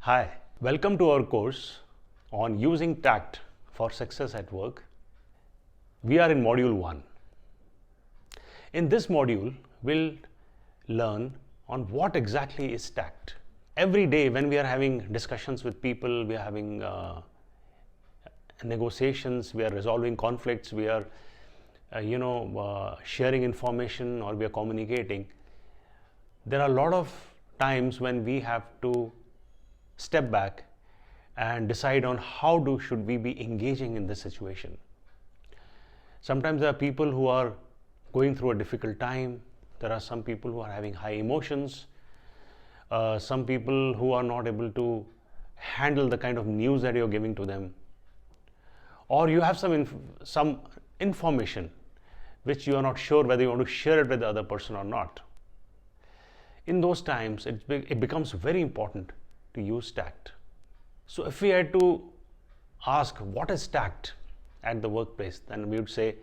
Hi, welcome to our course on using tact for success at work. We are in module 1. In this module, we'll learn on what exactly is tact. Every day when we are having discussions with people, we are having negotiations, we are resolving conflicts, we are sharing information, or we are communicating, there are a lot of times when we have to step back and decide on how should we be engaging in this situation. Sometimes there are people who are going through a difficult time. There are some people who are having high emotions. Some people who are not able to handle the kind of news that you're giving to them. Or you have some information which you are not sure whether you want to share it with the other person or not. In those times, it becomes very important to use tact. So if we had to ask what is tact at the workplace, then we would say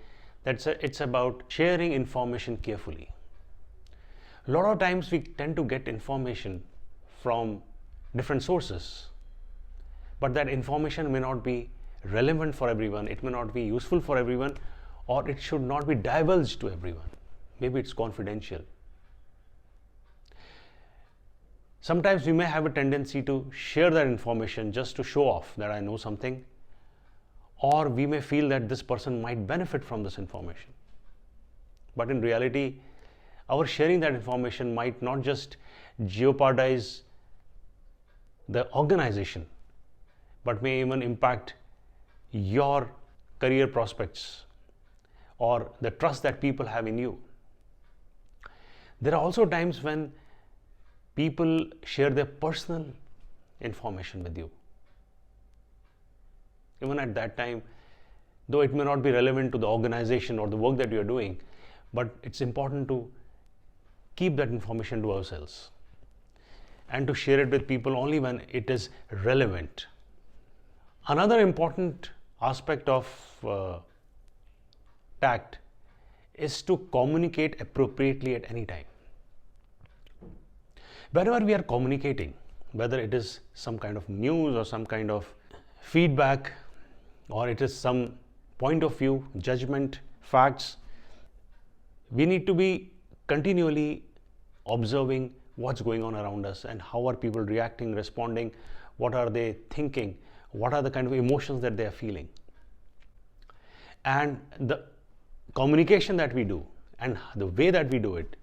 that it's about sharing information carefully. A lot of times we tend to get information from different sources, but that information may not be relevant for everyone, it may not be useful for everyone, or it should not be divulged to everyone. Maybe it's confidential. Sometimes we may have a tendency to share that information just to show off that I know something, or we may feel that this person might benefit from this information. But in reality, our sharing that information might not just jeopardize the organization, but may even impact your career prospects or the trust that people have in you. There are also times when people share their personal information with you. Even at that time, though it may not be relevant to the organization or the work that you are doing, but it's important to keep that information to ourselves and to share it with people only when it is relevant. Another important aspect of tact is to communicate appropriately at any time. Whenever we are communicating, whether it is some kind of news or some kind of feedback, or it is some point of view, judgment, facts, we need to be continually observing what's going on around us and how are people reacting, responding, what are they thinking, what are the kind of emotions that they are feeling. And the communication that we do and the way that we do it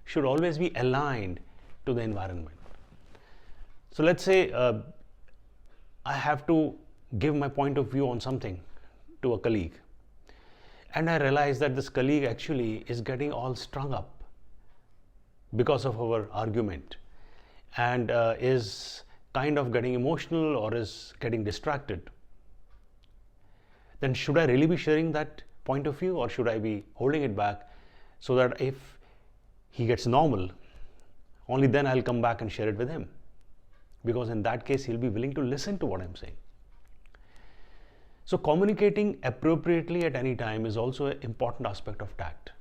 should always be aligned to the environment. So let's say I have to give my point of view on something to a colleague, and I realize that this colleague actually is getting all strung up because of our argument and is kind of getting emotional or is getting distracted. Then should I really be sharing that point of view, or should I be holding it back so that if he gets normal, only then I'll come back and share it with him, because in that case he'll be willing to listen to what I'm saying. So communicating appropriately at any time is also an important aspect of tact.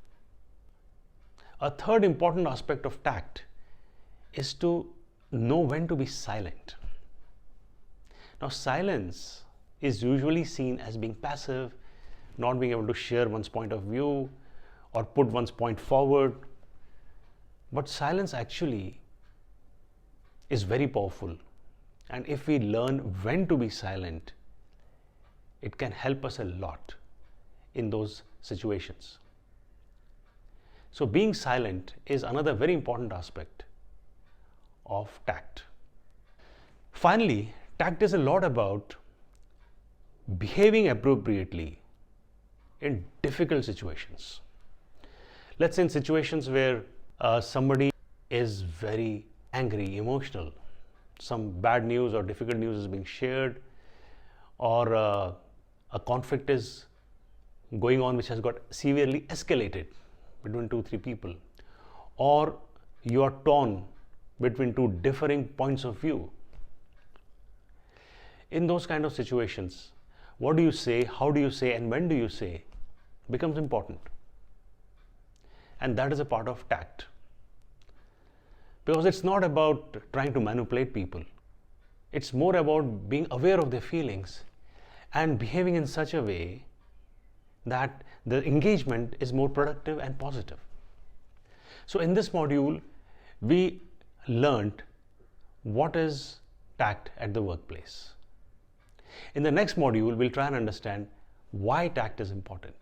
A third important aspect of tact is to know when to be silent. Now, silence is usually seen as being passive, not being able to share one's point of view or put one's point forward. But silence actually is very powerful. And if we learn when to be silent, it can help us a lot in those situations. So being silent is another very important aspect of tact. Finally, tact is a lot about behaving appropriately in difficult situations. Let's say in situations where somebody is very angry, emotional, some bad news or difficult news is being shared, or a conflict is going on which has got severely escalated between 2-3 people, or you are torn between two differing points of view. In those kind of situations, what do you say, how do you say, and when do you say becomes important. And that is a part of tact. Because it's not about trying to manipulate people. It's more about being aware of their feelings and behaving in such a way that the engagement is more productive and positive. So in this module, we learned what is tact at the workplace. In the next module, we'll try and understand why tact is important.